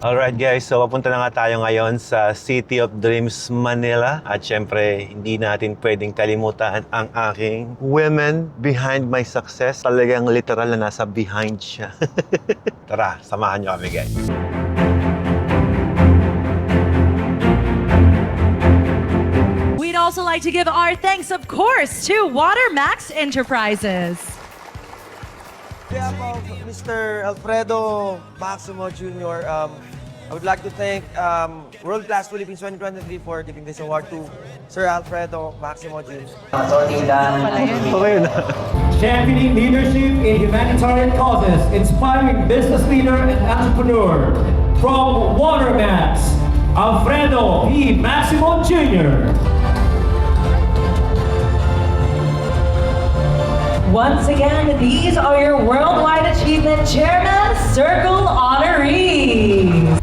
Alright guys, so papunta na nga tayo ngayon sa City of Dreams, Manila. At syempre, hindi natin pwedeng kalimutan ang aking women behind my success. Talagang literal na nasa behind siya. Tara, samahan nyo kami guys. We'd also like to give our thanks, of course, to Watermax Enterprises. On behalf of Mr. Alfredo Maximo Jr., I would like to thank World Class Philippines 2023 for giving this award to Sir Alfredo Maximo Jr. Championing leadership in humanitarian causes, inspiring business leader and entrepreneur. From Watermax, Alfredo P. Maximo Jr. Once again, these are your Worldwide Achievement Chairman Circle honorees.